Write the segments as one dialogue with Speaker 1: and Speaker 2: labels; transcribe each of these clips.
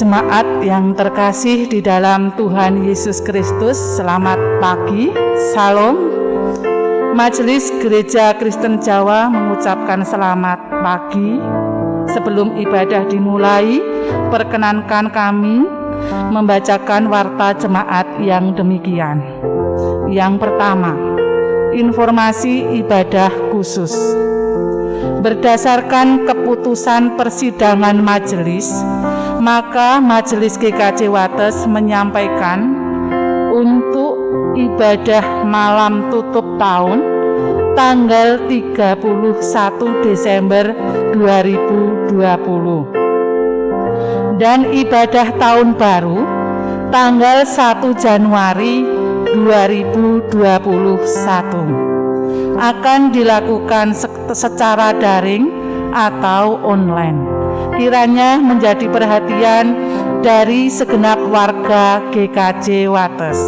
Speaker 1: Jemaat yang terkasih di dalam Tuhan Yesus Kristus, selamat pagi, salam. Majelis Gereja Kristen Jawa mengucapkan selamat pagi. Sebelum ibadah dimulai, perkenankan kami membacakan warta jemaat yang demikian. Yang pertama, informasi ibadah khusus. Berdasarkan keputusan persidangan majelis, maka Majelis GKJ Wates menyampaikan untuk ibadah malam tutup tahun tanggal 31 Desember 2020 dan ibadah tahun baru tanggal 1 Januari 2021 akan dilakukan secara daring atau online. Kiranya menjadi perhatian dari segenap warga GKJ Wates.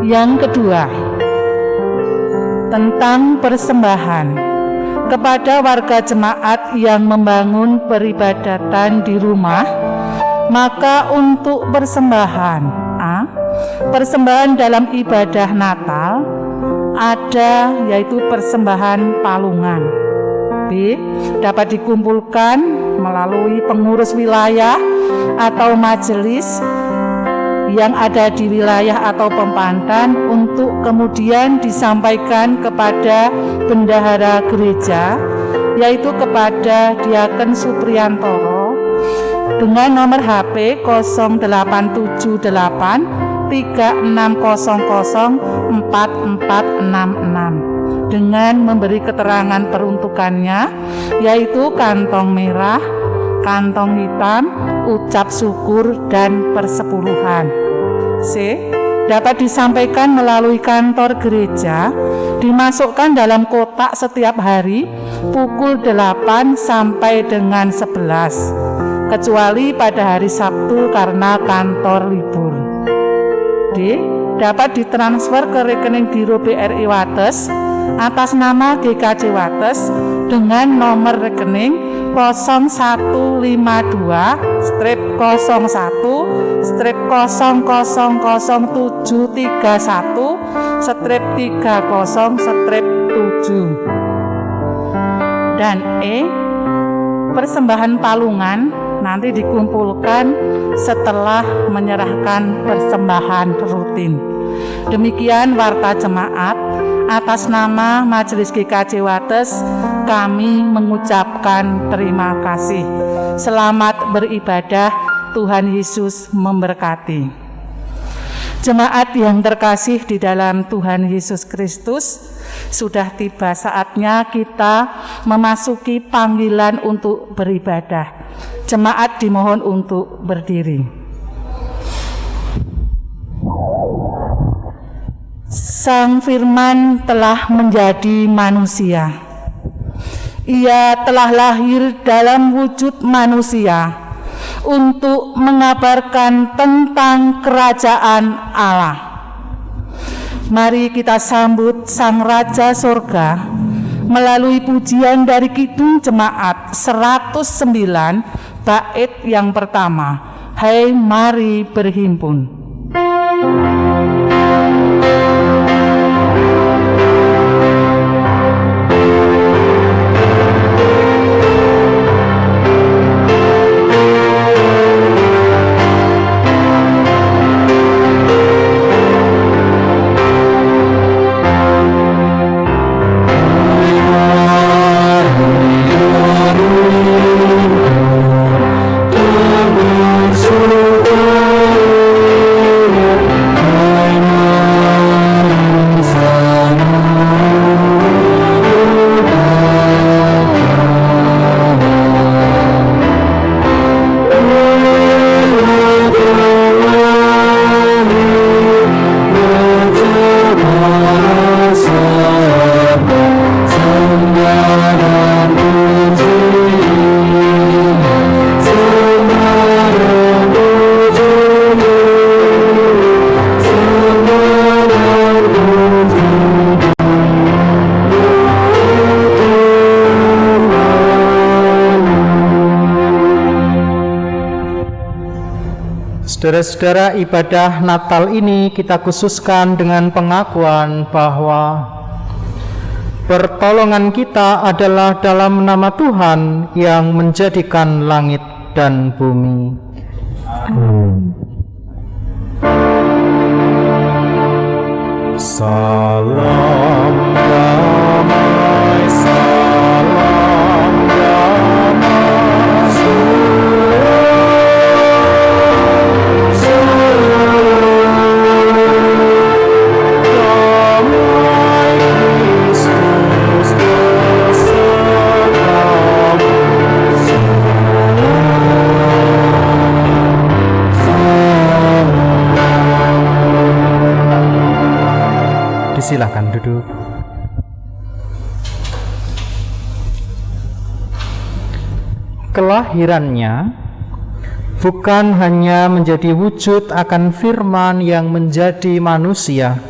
Speaker 1: Yang kedua, tentang persembahan kepada warga jemaat yang membangun peribadatan di rumah, maka untuk persembahan persembahan dalam ibadah Natal ada, yaitu persembahan palungan. B. Dapat dikumpulkan melalui pengurus wilayah atau majelis yang ada di wilayah atau Pempantan untuk kemudian disampaikan kepada bendahara gereja, yaitu kepada Diaken Supriyantoro dengan nomor HP 0878 3600 4466 dengan memberi keterangan peruntukannya, yaitu kantong merah, kantong hitam, ucap syukur, dan persepuluhan. C. Dapat disampaikan melalui kantor gereja, dimasukkan dalam kotak setiap hari pukul 8 sampai dengan 11, kecuali pada hari Sabtu karena kantor libur. D. Dapat ditransfer ke rekening Biro BRI Wates atas nama GKJ Wates dengan nomor rekening 0151-0731-30-7. Dan E. Persembahan palungan nanti dikumpulkan setelah menyerahkan persembahan rutin. Demikian warta jemaat. Atas nama Majelis GKJ Wates, kami mengucapkan terima kasih. Selamat beribadah, Tuhan Yesus memberkati. Jemaat yang terkasih di dalam Tuhan Yesus Kristus, sudah tiba saatnya kita memasuki panggilan untuk beribadah. Jemaat dimohon untuk berdiri. Sang Firman telah menjadi manusia. Ia telah lahir dalam wujud manusia untuk mengabarkan tentang kerajaan Allah. Mari kita sambut Sang Raja Sorga melalui pujian dari Kidung Jemaat 109 bait yang pertama. Hai mari berhimpun.
Speaker 2: Surga Saudara-saudara, ibadah Natal ini kita khususkan dengan pengakuan bahwa pertolongan kita adalah dalam nama Tuhan yang menjadikan langit dan bumi. Salam damai, salam damai. Silakan duduk. Kelahirannya bukan hanya menjadi wujud akan firman yang menjadi manusia,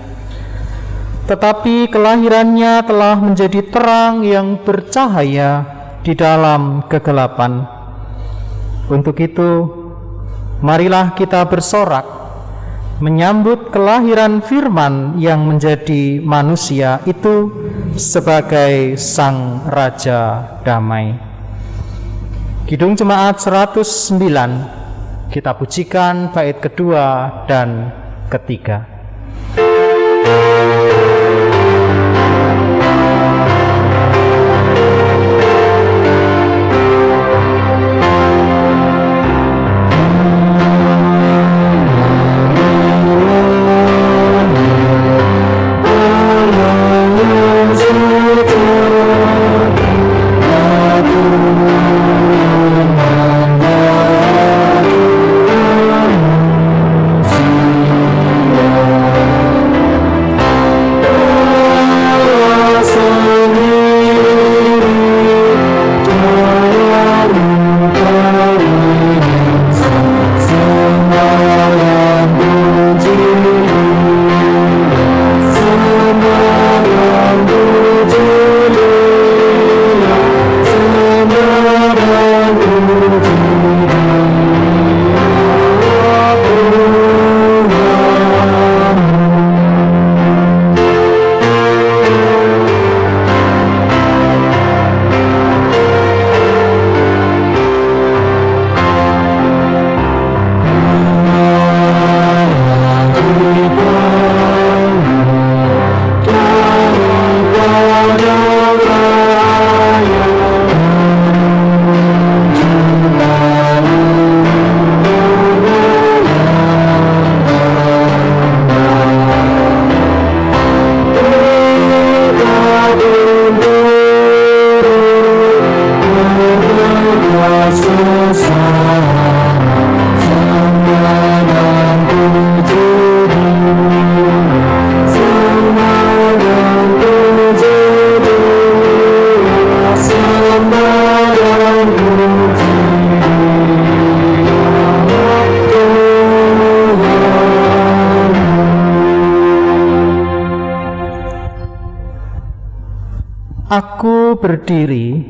Speaker 2: tetapi kelahirannya telah menjadi terang yang bercahaya di dalam kegelapan. Untuk itu, marilah kita bersorak menyambut kelahiran firman yang menjadi manusia itu sebagai Sang Raja Damai. Kidung Jemaat 109, kita pujikan bait kedua dan ketiga. Aku berdiri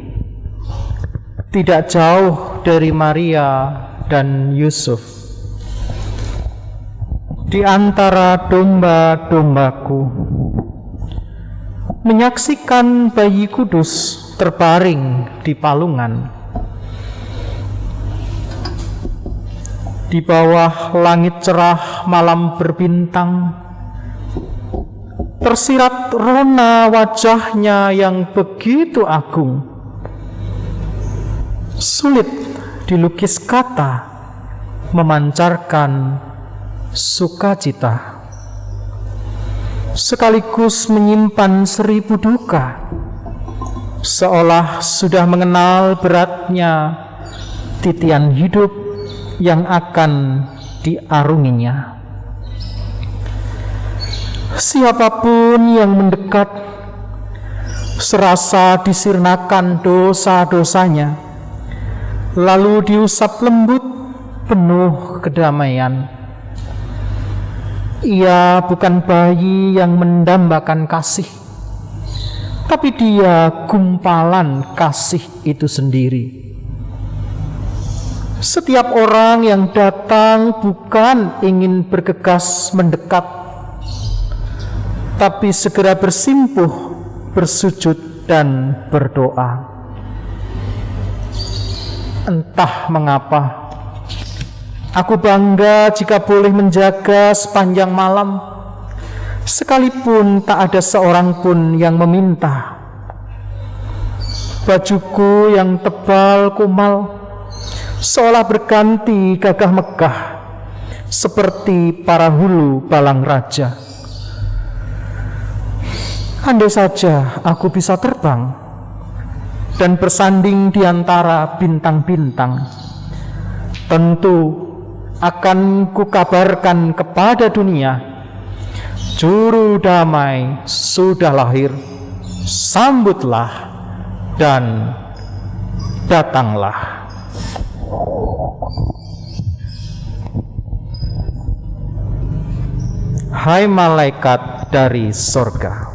Speaker 2: tidak jauh dari Maria dan Yusuf, di antara domba-dombaku, menyaksikan bayi kudus terbaring di palungan. Di bawah langit cerah malam berbintang, tersirat rona wajahnya yang begitu agung. Sulit dilukis kata, memancarkan sukacita, sekaligus menyimpan 1000 duka, seolah sudah mengenal beratnya titian hidup yang akan diarunginya. Siapapun yang mendekat serasa disirnakan dosa-dosanya, lalu diusap lembut penuh kedamaian. Ia bukan bayi yang mendambakan kasih, tapi dia gumpalan kasih itu sendiri. Setiap orang yang datang bukan ingin bergegas mendekat, tapi segera bersimpuh, bersujud, dan berdoa. Entah mengapa, aku bangga jika boleh menjaga sepanjang malam, sekalipun tak ada seorang pun yang meminta. Bajuku yang tebal kumal seolah berganti gagah megah, seperti para hulu balang raja. Andai saja aku bisa terbang dan bersanding di antara bintang-bintang, tentu akan kukabarkan kepada dunia, juru damai sudah lahir, sambutlah dan datanglah. Hai malaikat dari sorga,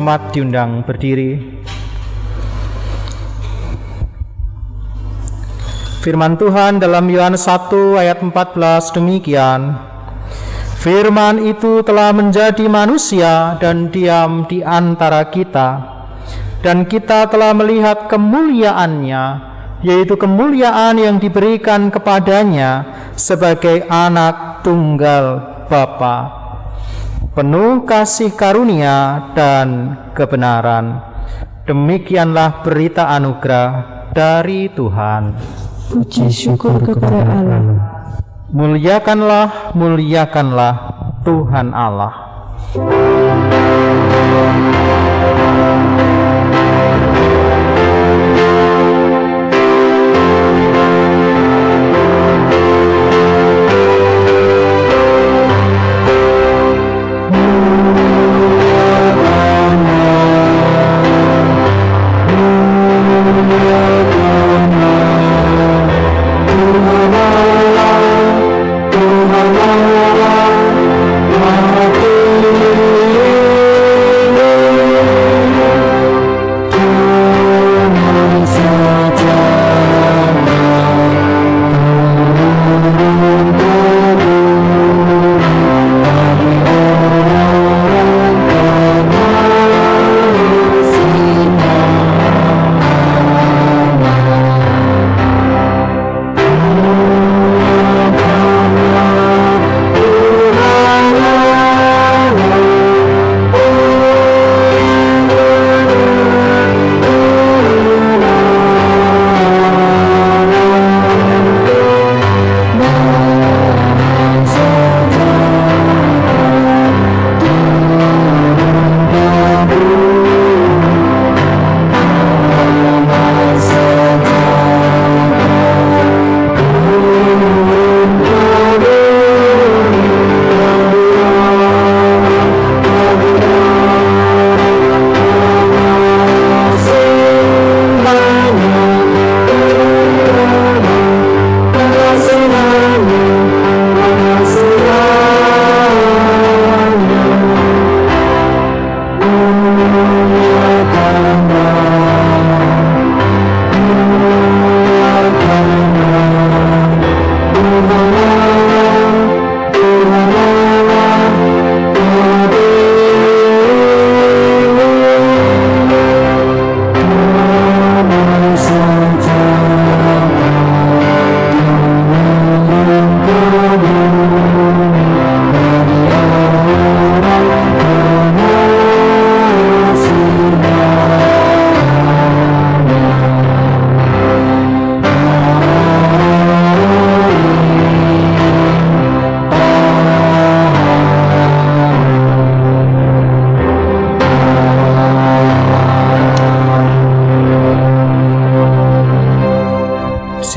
Speaker 2: jemaat diundang berdiri. Firman Tuhan dalam Yohanes 1 ayat 14 demikian, firman itu telah menjadi manusia dan diam di antara kita, dan kita telah melihat kemuliaannya, yaitu kemuliaan yang diberikan kepadanya sebagai anak tunggal Bapa, penuh kasih karunia dan kebenaran. Demikianlah berita anugerah dari Tuhan.
Speaker 3: Puji syukur kepada Allah.
Speaker 2: Muliakanlah, muliakanlah Tuhan Allah.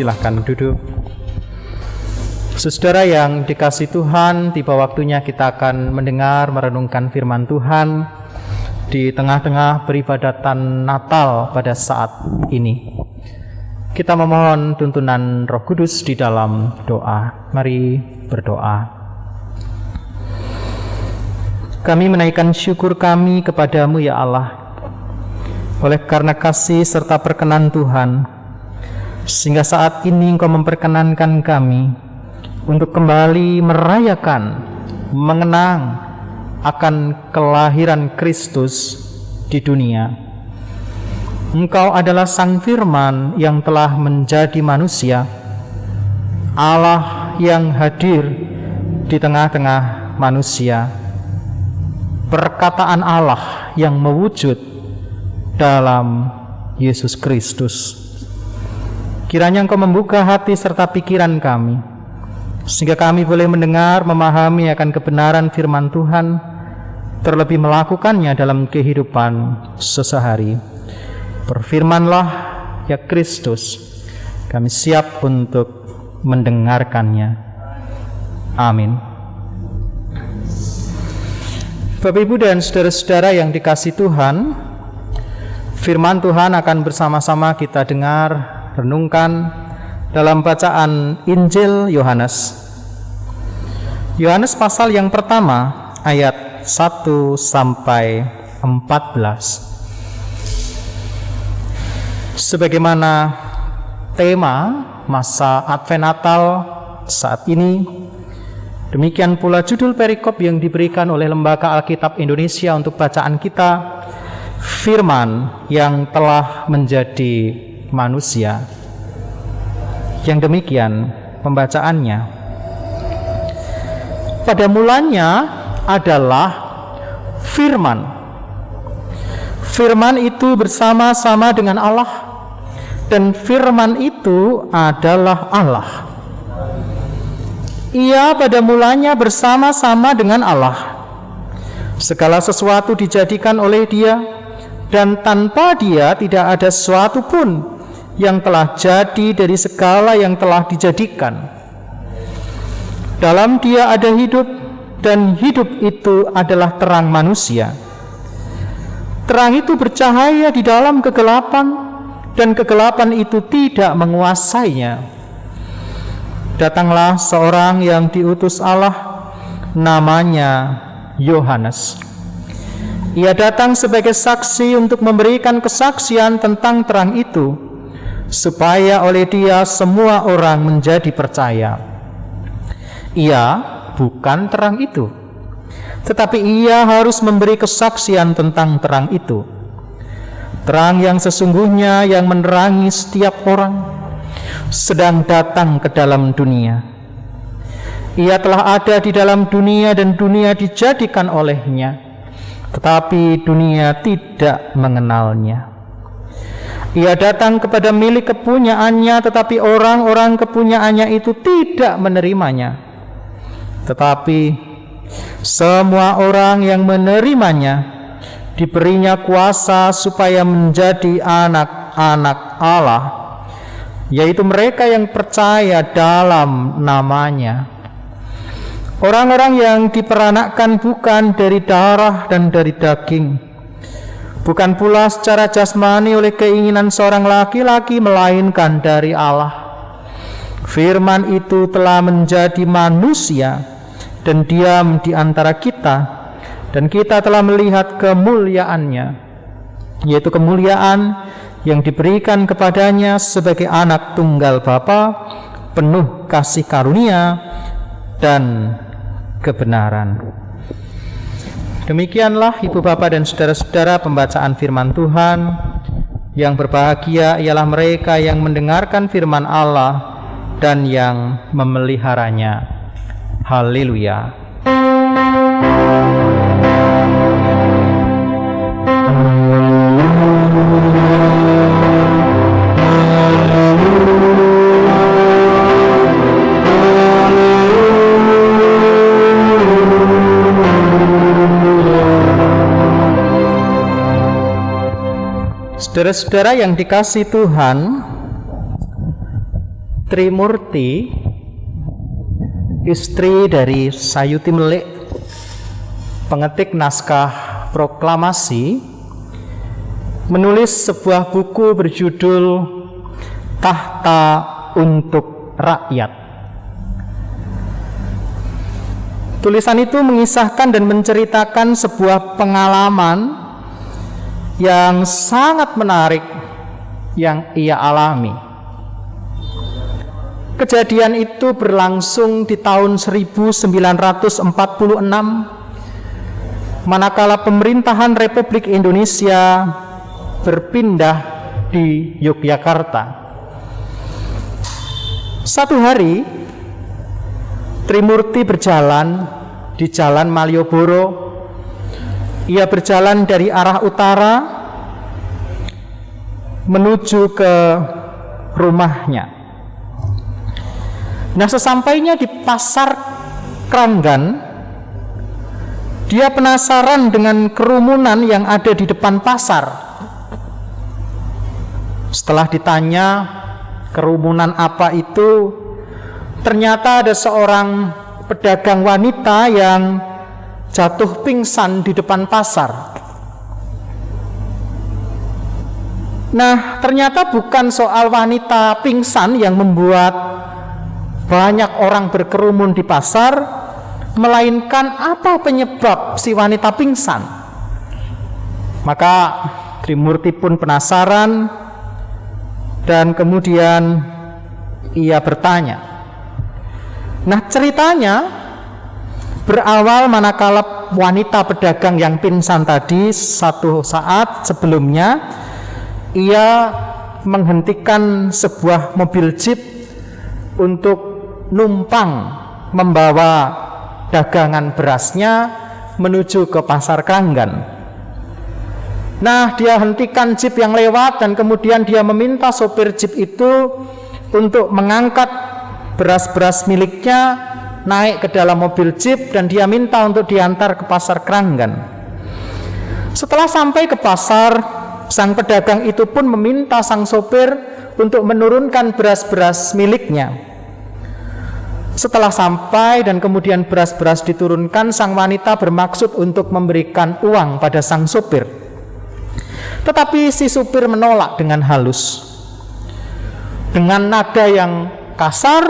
Speaker 2: Silahkan duduk. Saudara yang dikasihi Tuhan, tiba waktunya kita akan mendengar merenungkan firman Tuhan di tengah-tengah peribadatan Natal pada saat ini. Kita memohon tuntunan Roh Kudus di dalam doa. Mari berdoa. Kami menaikkan syukur kami kepadamu ya Allah, oleh karena kasih serta perkenan Tuhan, sehingga saat ini Engkau memperkenankan kami untuk kembali merayakan, mengenang akan kelahiran Kristus di dunia. Engkau adalah Sang Firman yang telah menjadi manusia, Allah yang hadir di tengah-tengah manusia, perkataan Allah yang mewujud dalam Yesus Kristus. Kiranya Engkau membuka hati serta pikiran kami, sehingga kami boleh mendengar, memahami akan kebenaran firman Tuhan, terlebih melakukannya dalam kehidupan sehari-hari. Berfirmanlah ya Kristus, kami siap untuk mendengarkannya. Amin. Bapak, Ibu, dan saudara-saudara yang dikasihi Tuhan, firman Tuhan akan bersama-sama kita dengar, renungkan dalam bacaan Injil Yohanes. Yohanes pasal yang pertama, ayat 1 sampai 14. Sebagaimana tema masa Advent Natal saat ini, demikian pula judul perikop yang diberikan oleh Lembaga Alkitab Indonesia untuk bacaan kita, Firman yang telah menjadi manusia. Yang demikian pembacaannya. Pada mulanya adalah Firman. Firman itu bersama-sama dengan Allah, dan Firman itu adalah Allah. Ia pada mulanya bersama-sama dengan Allah. Segala sesuatu dijadikan oleh Dia, dan tanpa Dia tidak ada sesuatu pun yang telah jadi dari segala yang telah dijadikan. Dalam Dia ada hidup, dan hidup itu adalah terang manusia. Terang itu bercahaya di dalam kegelapan, dan kegelapan itu tidak menguasainya. Datanglah seorang yang diutus Allah, namanya Yohanes. Ia datang sebagai saksi untuk memberikan kesaksian tentang terang itu, supaya oleh Dia semua orang menjadi percaya. Ia bukan terang itu, tetapi Ia harus memberi kesaksian tentang terang itu. Terang yang sesungguhnya yang menerangi setiap orang sedang datang ke dalam dunia. Ia telah ada di dalam dunia, dan dunia dijadikan olehnya, tetapi dunia tidak mengenalnya. Ia datang kepada milik kepunyaannya, tetapi orang-orang kepunyaannya itu tidak menerimanya. Tetapi semua orang yang menerimanya diberinya kuasa supaya menjadi anak-anak Allah, yaitu mereka yang percaya dalam namanya. Orang-orang yang diperanakkan bukan dari darah dan dari daging, bukan pula secara jasmani oleh keinginan seorang laki-laki, melainkan dari Allah. Firman itu telah menjadi manusia dan diam di antara kita, dan kita telah melihat kemuliaannya, yaitu kemuliaan yang diberikan kepadanya sebagai anak tunggal Bapa, penuh kasih karunia dan kebenaran. Demikianlah Ibu Bapak dan saudara-saudara pembacaan firman Tuhan. Yang berbahagia ialah mereka yang mendengarkan firman Allah dan yang memeliharanya. Haleluya. Saudara-saudara yang dikasihi Tuhan, Trimurti, istri dari Sayuti Melik, pengetik naskah proklamasi, menulis sebuah buku berjudul Tahta untuk Rakyat. Tulisan itu mengisahkan dan menceritakan sebuah pengalaman yang sangat menarik yang ia alami. Kejadian itu berlangsung di tahun 1946, manakala pemerintahan Republik Indonesia berpindah di Yogyakarta. Satu hari Trimurti berjalan di Jalan Malioboro. Ia berjalan dari arah utara menuju ke rumahnya. Nah, sesampainya di Pasar Kranggan, dia penasaran dengan kerumunan yang ada di depan pasar. Setelah ditanya kerumunan apa itu, ternyata ada seorang pedagang wanita yang jatuh pingsan di depan pasar. Nah, ternyata bukan soal wanita pingsan yang membuat banyak orang berkerumun di pasar, melainkan apa penyebab si wanita pingsan. Maka Trimurti pun penasaran dan kemudian ia bertanya. Nah, ceritanya berawal manakala wanita pedagang yang pingsan tadi satu saat sebelumnya ia menghentikan sebuah mobil jeep untuk numpang membawa dagangan berasnya menuju ke Pasar Kranggan. Nah, dia hentikan jeep yang lewat dan kemudian dia meminta sopir jeep itu untuk mengangkat beras-beras miliknya naik ke dalam mobil jeep dan dia minta untuk diantar ke Pasar Kranggan. Setelah sampai ke pasar, sang pedagang itu pun meminta sang sopir untuk menurunkan beras-beras miliknya. Setelah sampai dan kemudian beras-beras diturunkan, sang wanita bermaksud untuk memberikan uang pada sang sopir. Tetapi si sopir menolak dengan halus. Dengan nada yang kasar,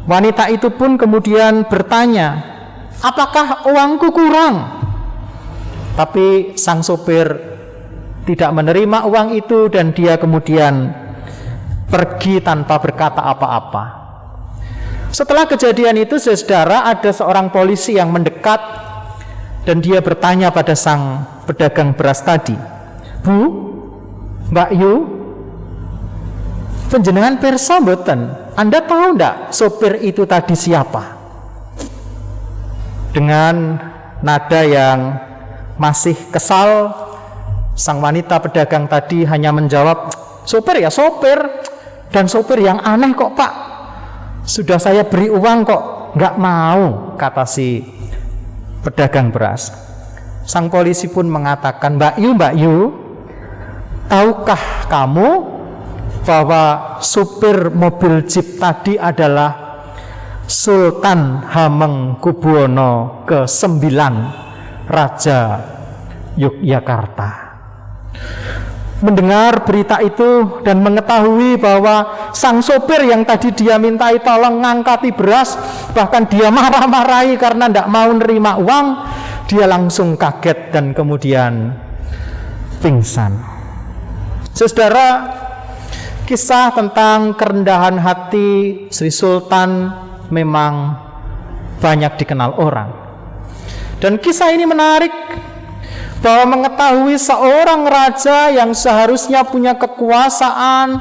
Speaker 2: wanita itu pun kemudian bertanya, apakah uangku kurang? Tapi sang sopir tidak menerima uang itu dan dia kemudian pergi tanpa berkata apa-apa. Setelah kejadian itu, saudara, ada seorang polisi yang mendekat dan dia bertanya pada sang pedagang beras tadi, Bu, Mbak Yu, penjenengan pirsa mboten? Anda tahu enggak sopir itu tadi siapa? Dengan nada yang masih kesal, sang wanita pedagang tadi hanya menjawab, sopir ya sopir, dan sopir yang aneh kok Pak. Sudah saya beri uang kok enggak mau, kata si pedagang beras. Sang polisi pun mengatakan, Mbak Yu, tahukah kamu bahwa supir mobil jeep tadi adalah Sultan Hamengkubuwono ke-9 Raja Yogyakarta? Mendengar berita itu dan mengetahui bahwa sang sopir yang tadi dia mintai tolong ngangkati beras, bahkan dia marah-marahi karena tidak mau nerima uang, dia langsung kaget dan kemudian pingsan. Saudara, kisah tentang kerendahan hati Sri Sultan memang banyak dikenal orang. Dan kisah ini menarik bahwa mengetahui seorang raja yang seharusnya punya kekuasaan,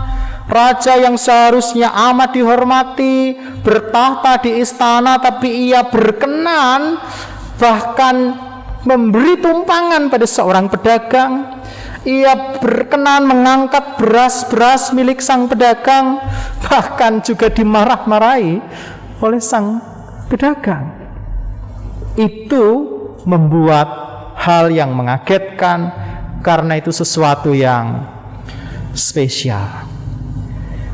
Speaker 2: raja yang seharusnya amat dihormati, bertahta di istana, tapi ia berkenan bahkan memberi tumpangan pada seorang pedagang. Ia berkenan mengangkat beras-beras milik sang pedagang, bahkan juga dimarah-marahi oleh sang pedagang. Itu membuat hal yang mengagetkan, karena itu sesuatu yang spesial.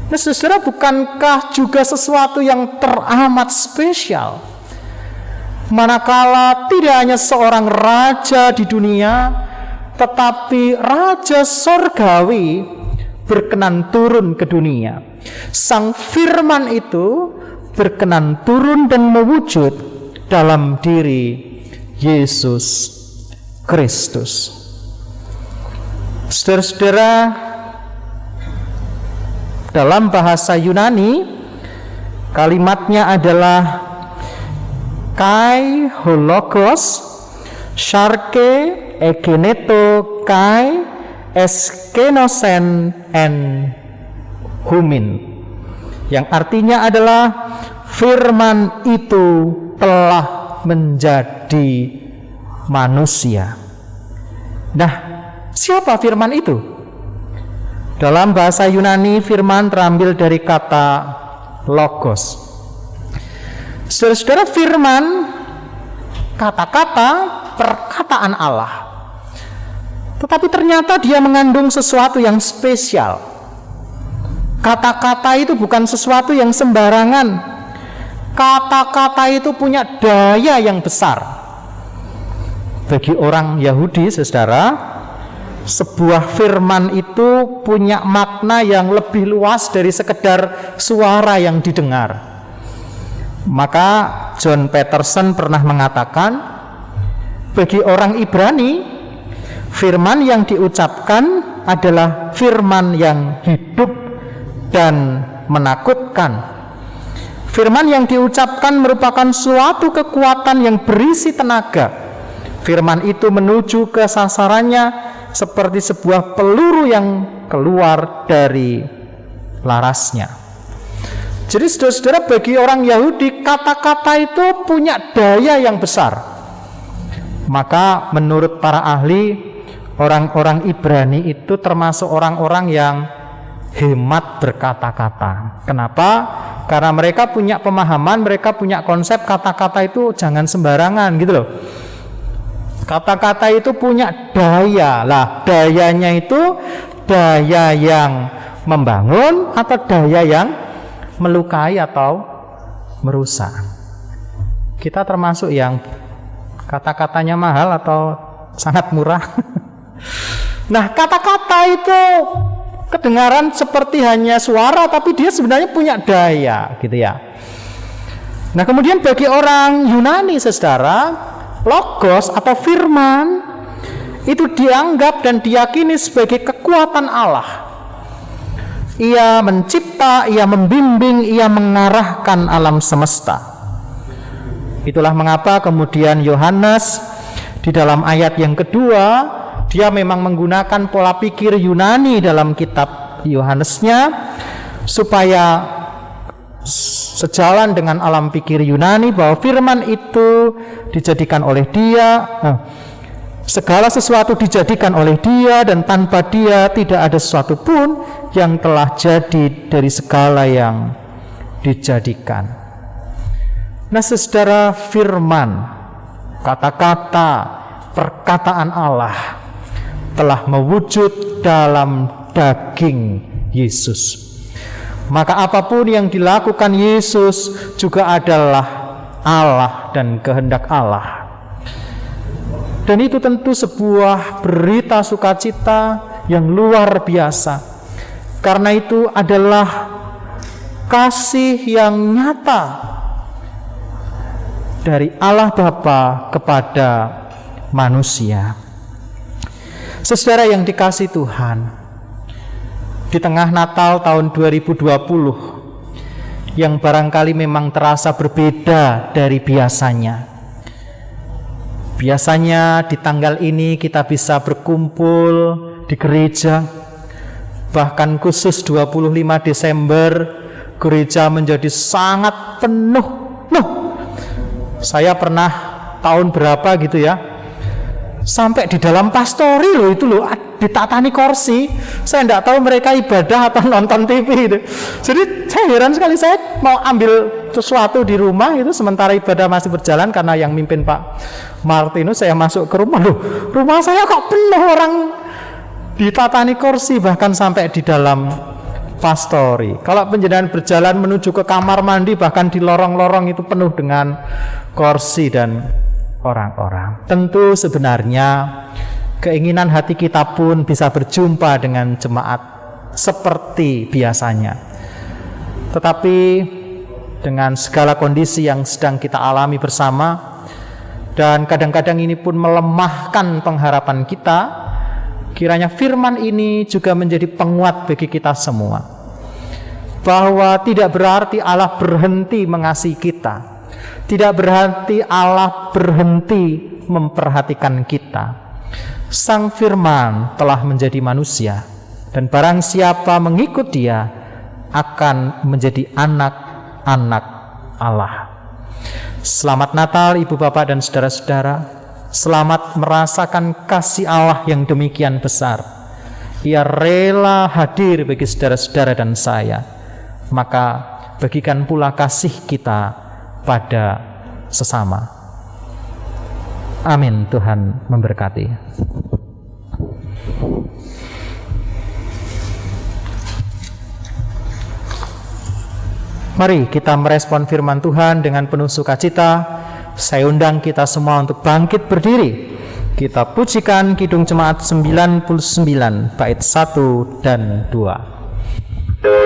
Speaker 2: Nah, saudara, bukankah juga sesuatu yang teramat spesial? Manakala tidak hanya seorang raja di dunia, tetapi raja sorgawi berkenan turun ke dunia. Sang firman itu berkenan turun dan mewujud dalam diri Yesus Kristus. Saudara-saudara, dalam bahasa Yunani kalimatnya adalah kai hologos sharke egeneto kai eskenosen en humin, yang artinya adalah firman itu telah menjadi manusia. Nah, siapa firman itu? Dalam bahasa Yunani, firman terambil dari kata logos. Saudara-saudara, firman, kata-kata, perkataan Allah. Tetapi ternyata dia mengandung sesuatu yang spesial. Kata-kata itu bukan sesuatu yang sembarangan. Kata-kata itu punya daya yang besar. Bagi orang Yahudi, saudara, sebuah firman itu punya makna yang lebih luas dari sekedar suara yang didengar. Maka John Peterson pernah mengatakan, bagi orang Ibrani, firman yang diucapkan adalah firman yang hidup dan menakutkan. Firman yang diucapkan merupakan suatu kekuatan yang berisi tenaga. Firman itu menuju ke sasarannya seperti sebuah peluru yang keluar dari larasnya. Jadi saudara-saudara, bagi orang Yahudi, kata-kata itu punya daya yang besar. Maka menurut para ahli, orang-orang Ibrani itu termasuk orang-orang yang hemat berkata-kata. Kenapa? Karena mereka punya pemahaman, mereka punya konsep kata-kata itu jangan sembarangan gitu loh. Kata-kata itu punya daya. Lah, dayanya itu daya yang membangun atau daya yang melukai atau merusak. Kita termasuk yang kata-katanya mahal atau sangat murah. Nah, kata-kata itu kedengaran seperti hanya suara, tapi dia sebenarnya punya daya, gitu ya. Nah, kemudian bagi orang Yunani, saudara, logos atau firman itu dianggap dan diyakini sebagai kekuatan Allah. Ia mencipta, ia membimbing, ia mengarahkan alam semesta. Itulah mengapa kemudian Yohanes di dalam ayat yang kedua, dia memang menggunakan pola pikir Yunani dalam kitab Yohanesnya supaya sejalan dengan alam pikir Yunani bahwa firman itu dijadikan oleh dia, segala sesuatu dijadikan oleh dia, dan tanpa dia tidak ada sesuatu pun yang telah jadi dari segala yang dijadikan. Nah, saudara, firman, kata-kata, perkataan Allah telah mewujud dalam daging Yesus. Maka apapun yang dilakukan Yesus juga adalah Allah dan kehendak Allah. Dan itu tentu sebuah berita sukacita yang luar biasa. Karena itu adalah kasih yang nyata dari Allah Bapa kepada manusia. Saudara yang dikasihi Tuhan, di tengah Natal tahun 2020 yang barangkali memang terasa berbeda dari biasanya. Biasanya di tanggal ini kita bisa berkumpul di gereja. Bahkan khusus 25 Desember gereja menjadi sangat penuh. Saya pernah tahun berapa gitu ya, sampai di dalam pastori loh itu loh, ditatani kursi. Saya tidak tahu mereka ibadah atau nonton TV itu. Jadi saya heran sekali, saya mau ambil sesuatu di rumah itu sementara ibadah masih berjalan karena yang mimpin Pak Martinus. Saya masuk ke rumah, loh rumah saya kok penuh orang ditatani kursi, bahkan sampai di dalam pastori. Kalau panjenengan berjalan menuju ke kamar mandi, bahkan di lorong-lorong itu penuh dengan kursi dan orang-orang. Tentu sebenarnya keinginan hati kita pun bisa berjumpa dengan jemaat seperti biasanya. Tetapi dengan segala kondisi yang sedang kita alami bersama, dan kadang-kadang ini pun melemahkan pengharapan kita, kiranya firman ini juga menjadi penguat bagi kita semua, bahwa tidak berarti Allah berhenti mengasihi kita, tidak berarti Allah berhenti memperhatikan kita. Sang firman telah menjadi manusia, dan barang siapa mengikut dia akan menjadi anak-anak Allah. Selamat Natal Ibu Bapak dan saudara-saudara. Selamat merasakan kasih Allah yang demikian besar. Ia rela hadir bagi saudara-saudara dan saya. Maka bagikan pula kasih kita pada sesama. Amin. Tuhan memberkati. Mari kita merespon firman Tuhan dengan penuh sukacita. Saya undang kita semua untuk bangkit berdiri. Kita pujikan Kidung Jemaat 99 bait 1 dan 2.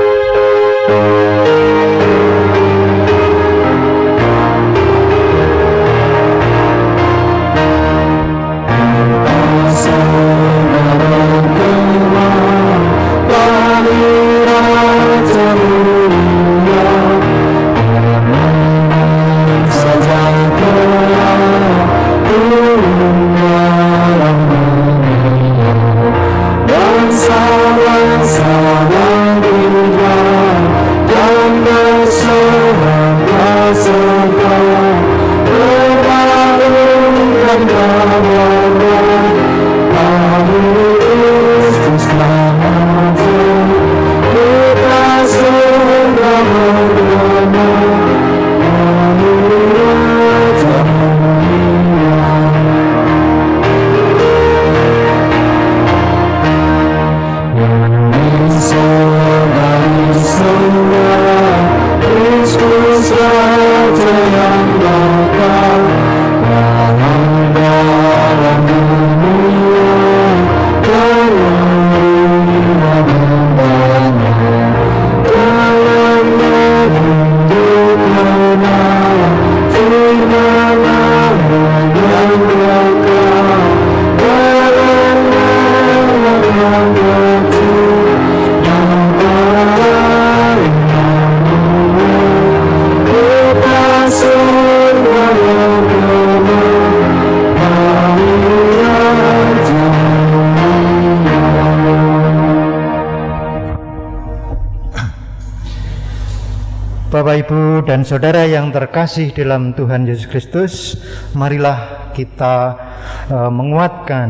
Speaker 2: Bapak, Ibu, dan Saudara yang terkasih dalam Tuhan Yesus Kristus, marilah kita menguatkan,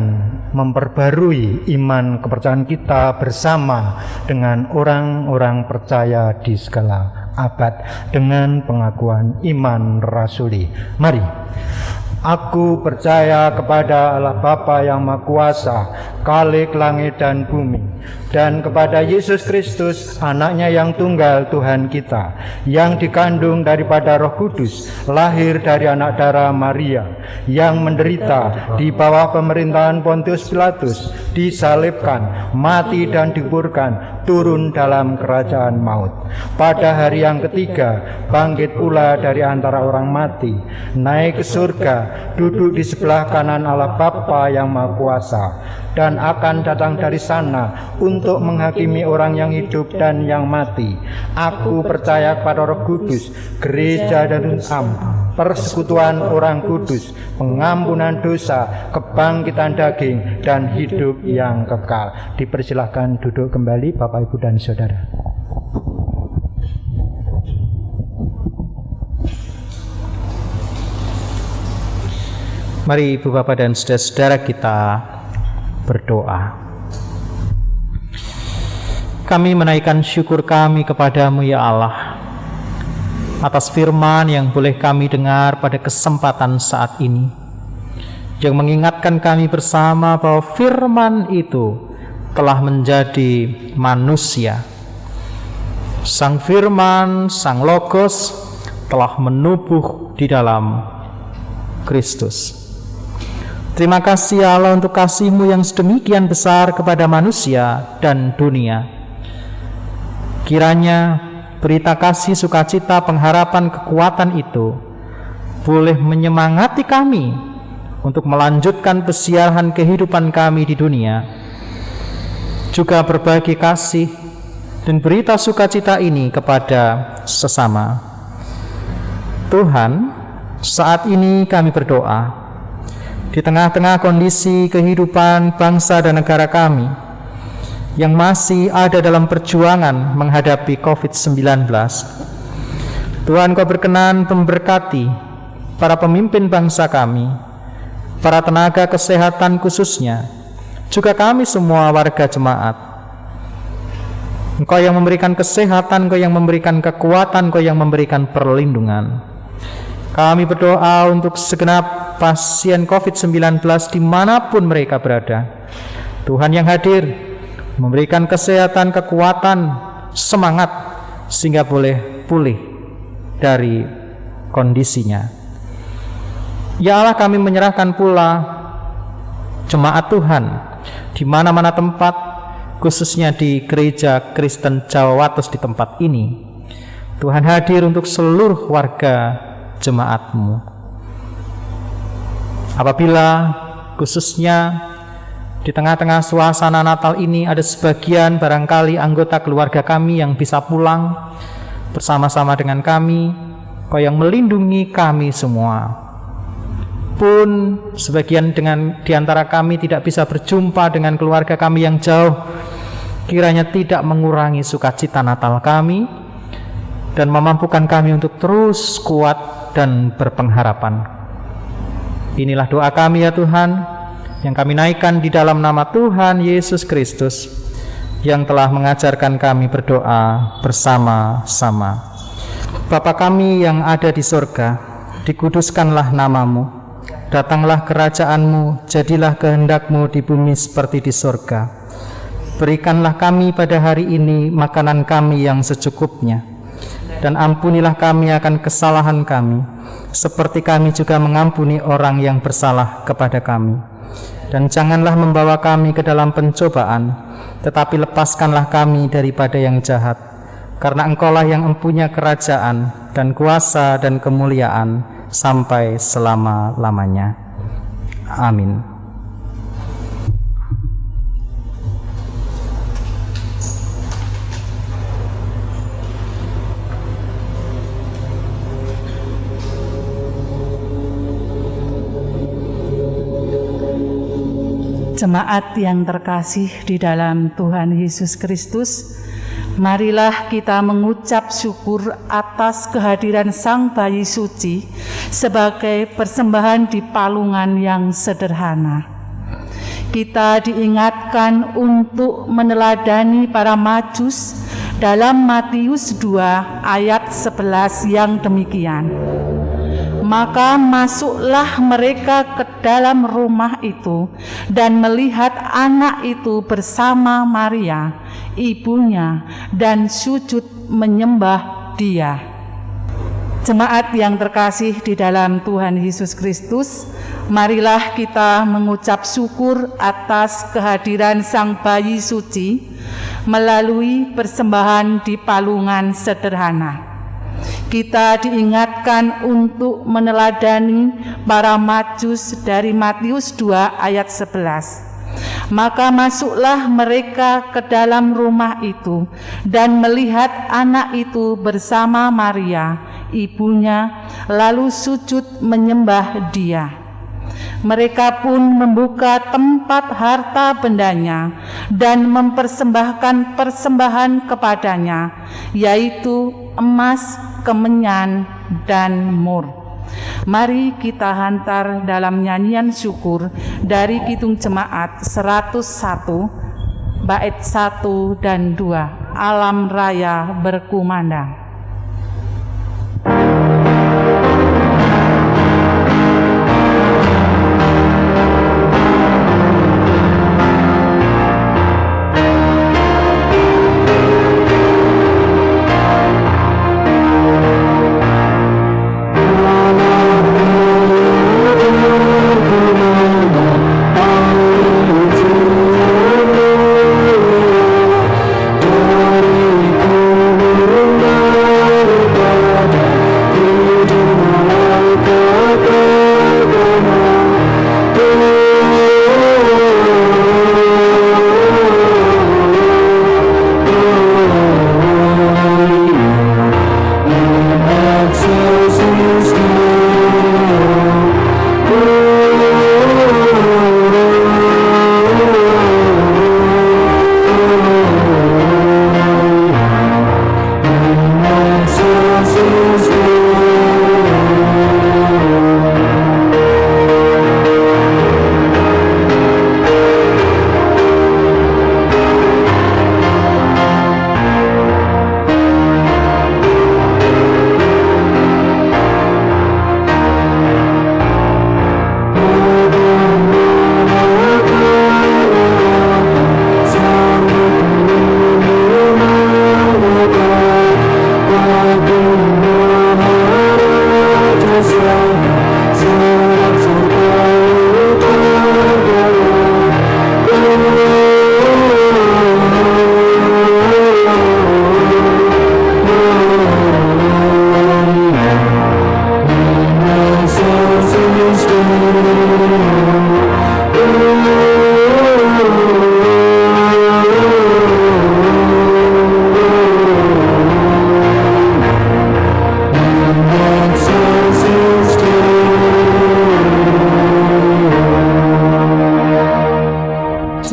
Speaker 2: memperbarui iman kepercayaan kita bersama dengan orang-orang percaya di segala abad dengan pengakuan iman rasuli. Mari. Aku percaya kepada Allah Bapa yang Maha Kuasa, Khalik langit dan bumi, dan kepada Yesus Kristus, anaknya yang tunggal Tuhan kita, yang dikandung daripada Roh Kudus, lahir dari anak darah Maria, yang menderita di bawah pemerintahan Pontius Pilatus, disalibkan, mati dan dikuburkan, turun dalam kerajaan maut. Pada hari yang ketiga, bangkit pula dari antara orang mati, naik ke surga, duduk di sebelah kanan Allah Bapa yang Maha Kuasa, dan akan datang dari sana untuk menghakimi orang yang hidup dan yang mati. Aku percaya kepada Roh Kudus, gereja dan Islam, persekutuan orang kudus, pengampunan dosa, kebangkitan daging, dan hidup yang kekal. Dipersilahkan duduk kembali Bapak, Ibu, dan Saudara. Mari Ibu Bapak dan saudara-saudara kita berdoa. Kami menaikkan syukur kami kepadamu ya Allah, atas firman yang boleh kami dengar pada kesempatan saat ini, yang mengingatkan kami bersama bahwa firman itu telah menjadi manusia, Sang Firman, Sang Logos telah menubuh di dalam Kristus. Terima kasih ya Allah untuk kasih-Mu yang sedemikian besar kepada manusia dan dunia. Kiranya berita kasih, sukacita, pengharapan, kekuatan itu boleh menyemangati kami untuk melanjutkan pesiaran kehidupan kami di dunia. Juga berbagi kasih dan berita sukacita ini kepada sesama. Tuhan, saat ini kami berdoa di tengah-tengah kondisi kehidupan bangsa dan negara kami yang masih ada dalam perjuangan menghadapi COVID-19. Tuhan, Kau berkenan memberkati para pemimpin bangsa kami, para tenaga kesehatan khususnya, juga kami semua warga jemaat. Engkau yang memberikan kesehatan, Engkau yang memberikan kekuatan, Engkau yang memberikan perlindungan. Kami berdoa untuk segenap pasien COVID-19 dimanapun mereka berada. Tuhan yang hadir, memberikan kesehatan, kekuatan, semangat, sehingga boleh pulih dari kondisinya. Ya Allah, kami menyerahkan pula jemaat Tuhan di mana-mana tempat, khususnya di Gereja Kristen Jawa Wates di tempat ini. Tuhan hadir untuk seluruh warga jemaat-Mu. Apabila khususnya di tengah-tengah suasana Natal ini ada sebagian barangkali anggota keluarga kami yang bisa pulang bersama-sama dengan kami, Kau yang melindungi kami semua. Pun sebagian di antara kami tidak bisa berjumpa dengan keluarga kami yang jauh, kiranya tidak mengurangi sukacita Natal kami dan memampukan kami untuk terus kuat dan berpengharapan. Inilah doa kami ya Tuhan, yang kami naikkan di dalam nama Tuhan Yesus Kristus, yang telah mengajarkan kami berdoa bersama-sama. Bapa kami yang ada di sorga, dikuduskanlah nama-Mu. Datanglah kerajaan-Mu, jadilah kehendak-Mu di bumi seperti di sorga. Berikanlah kami pada hari ini makanan kami yang secukupnya, dan ampunilah kami akan kesalahan kami, seperti kami juga mengampuni orang yang bersalah kepada kami. Dan janganlah membawa kami ke dalam pencobaan, tetapi lepaskanlah kami daripada yang jahat. Karena Engkaulah yang mempunyai kerajaan dan kuasa dan kemuliaan sampai selama-lamanya. Amin.
Speaker 1: Jemaat yang terkasih di dalam Tuhan Yesus Kristus, marilah kita mengucap syukur atas kehadiran Sang Bayi Suci sebagai persembahan di palungan yang sederhana. Kita diingatkan untuk meneladani para Majus dalam Matius 2 ayat 11 yang demikian. Maka masuklah mereka ke dalam rumah itu dan melihat anak itu bersama Maria, ibunya, dan sujud menyembah Dia. Jemaat yang terkasih di dalam Tuhan Yesus Kristus, marilah kita mengucap syukur atas kehadiran Sang Bayi Suci melalui persembahan di palungan sederhana. Kita diingatkan untuk meneladani para Majus dari Matius 2 ayat 11. Maka masuklah mereka ke dalam rumah itu dan melihat anak itu bersama Maria, ibunya, lalu sujud menyembah Dia. Mereka pun membuka tempat harta bendanya dan mempersembahkan persembahan kepadanya, yaitu emas, kemenyan, dan mur. Mari kita hantar dalam nyanyian syukur dari Kidung Jemaat 101, bait 1 dan 2, Alam Raya Berkumandang.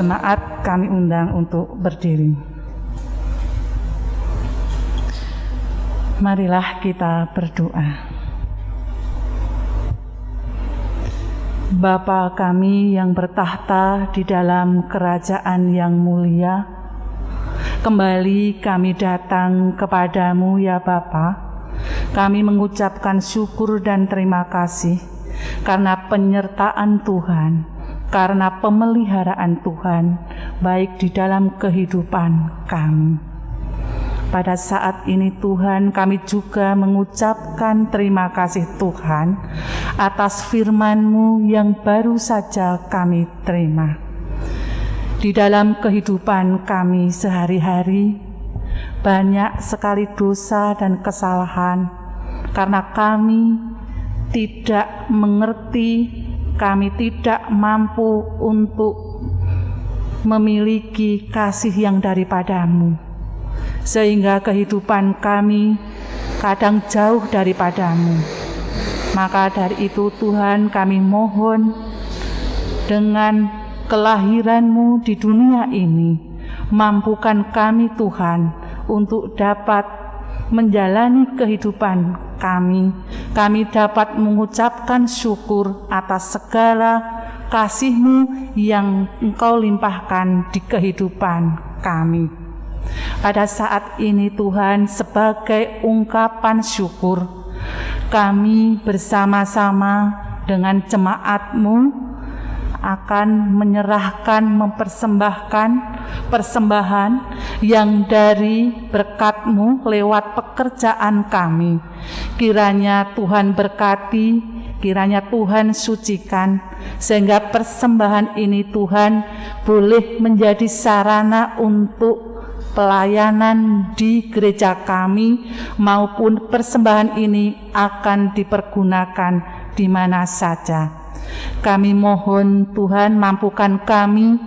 Speaker 1: Jemaat kami undang untuk berdiri. Marilah kita berdoa. Bapa kami yang bertahta di dalam kerajaan yang mulia, kembali kami datang kepadamu ya Bapa. Kami mengucapkan syukur dan terima kasih karena penyertaan Tuhan, karena pemeliharaan Tuhan, baik di dalam kehidupan kami. Pada saat ini Tuhan, kami juga mengucapkan terima kasih Tuhan atas firman-Mu yang baru saja kami terima. Di dalam kehidupan kami sehari-hari, banyak sekali dosa dan kesalahan karena kami tidak mengerti, kami tidak mampu untuk memiliki kasih yang daripada-Mu. Sehingga kehidupan kami kadang jauh daripadamu. Maka dari itu Tuhan, kami mohon dengan kelahiran-Mu di dunia ini, mampukan kami Tuhan untuk dapat menjalani kehidupan kami. Kami dapat mengucapkan syukur atas segala kasih-Mu yang Engkau limpahkan di kehidupan kami. Pada saat ini Tuhan, sebagai ungkapan syukur, kami bersama-sama dengan jemaat-Mu akan menyerahkan, mempersembahkan persembahan yang dari berkat-Mu lewat pekerjaan kami. Kiranya Tuhan berkati, kiranya Tuhan sucikan, sehingga persembahan ini Tuhan boleh menjadi sarana untuk pelayanan di gereja kami, maupun persembahan ini akan dipergunakan di mana saja. Kami mohon Tuhan, mampukan kami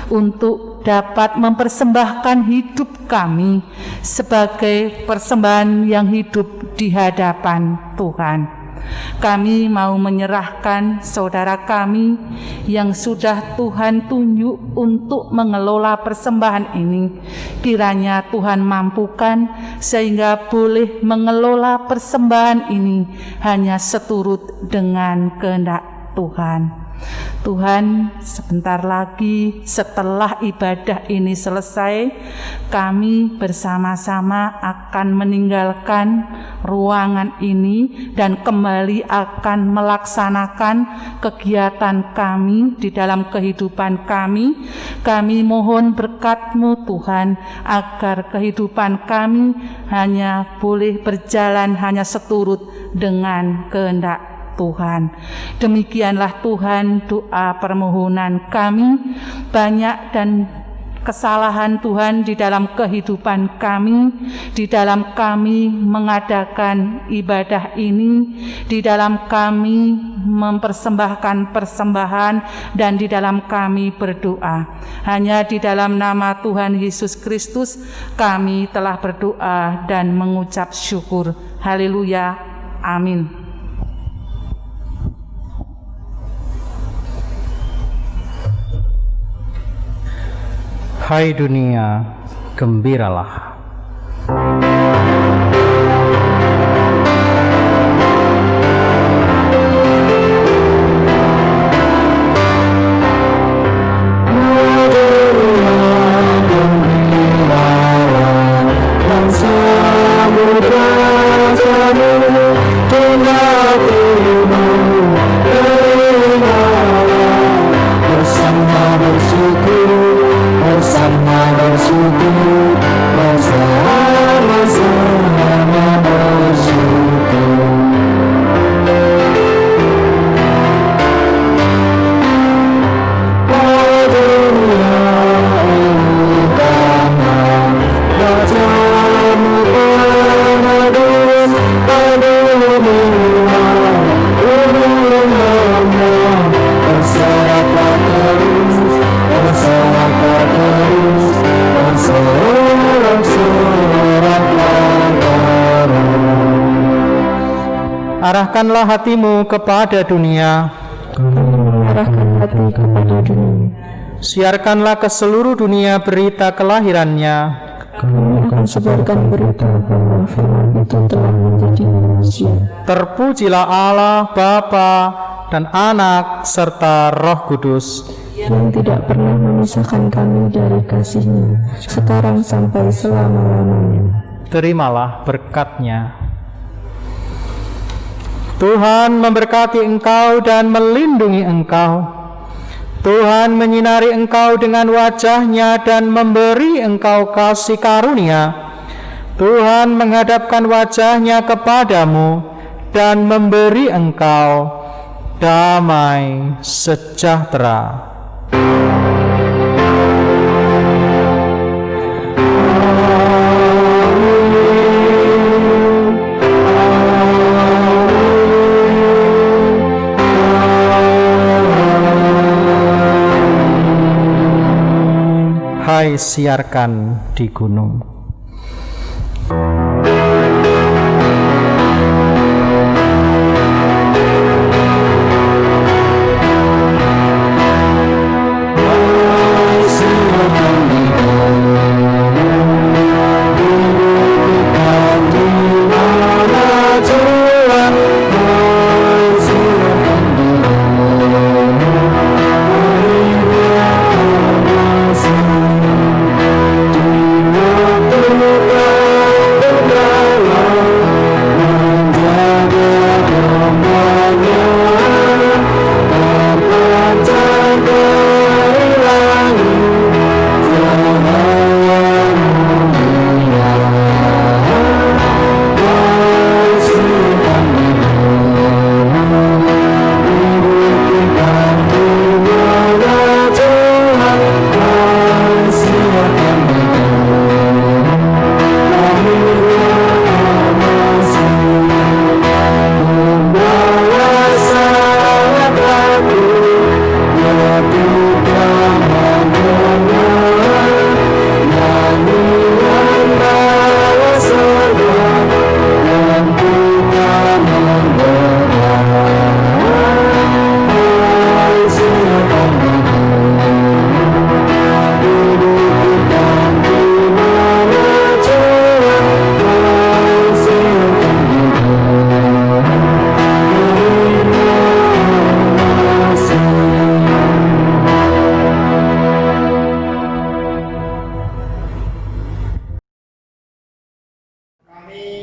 Speaker 1: untuk dapat mempersembahkan hidup kami sebagai persembahan yang hidup di hadapan Tuhan. Kami mau menyerahkan saudara kami yang sudah Tuhan tunjuk untuk mengelola persembahan ini. Kiranya Tuhan mampukan sehingga boleh mengelola persembahan ini hanya seturut dengan kehendak Tuhan. Tuhan, sebentar lagi setelah ibadah ini selesai, kami bersama-sama akan meninggalkan ruangan ini dan kembali akan melaksanakan kegiatan kami di dalam kehidupan kami. Kami mohon berkat-Mu Tuhan, agar kehidupan kami hanya boleh berjalan hanya seturut dengan kehendak Tuhan. Demikianlah Tuhan doa permohonan kami. Banyak dan kesalahan Tuhan di dalam kehidupan kami, di dalam kami mengadakan ibadah ini, di dalam kami mempersembahkan persembahan, dan di dalam kami berdoa. Hanya di dalam nama Tuhan Yesus Kristus kami telah berdoa dan mengucap syukur. Haleluya. Amin.
Speaker 2: Hai dunia, gembiralah. Arahkanlah hatimu kepada dunia,
Speaker 3: Arahkan hati kepada dunia.
Speaker 2: Siarkanlah ke seluruh dunia berita kelahirannya.
Speaker 3: Kami akan sebarkan berita bahwa firman itu telah menjadi manusia.
Speaker 2: Terpujilah Allah, Bapa dan Anak serta Roh Kudus,
Speaker 3: Yang tidak pernah memisahkan kami dari kasih-Nya, sekarang sampai selama-lamanya.
Speaker 2: terimalah berkat-Nya. Tuhan memberkati engkau dan melindungi engkau. Tuhan menyinari engkau dengan wajah-Nya dan memberi engkau kasih karunia. Tuhan menghadapkan wajah-Nya kepadamu dan memberi engkau damai sejahtera. Hai siarkan di gunung.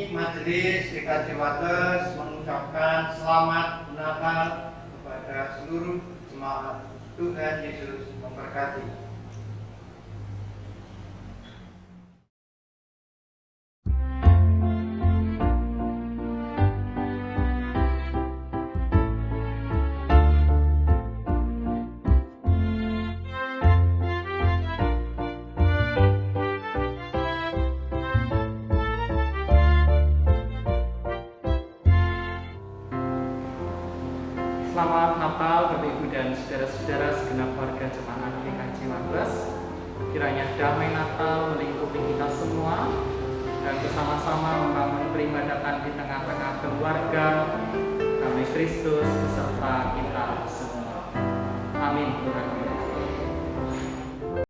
Speaker 4: Majelis GKJ Wates mengucapkan selamat Natal kepada seluruh jemaat. Tuhan Yesus memberkati.
Speaker 5: Selamat Natal Bapak Ibu dan saudara-saudara segenap warga jemaat GKJ Wates. Kiranya damai Natal melingkupi kita semua dan bersama-sama membangun peribadatan di tengah-tengah keluarga, damai Kristus beserta kita semua. Amin. Tuhan.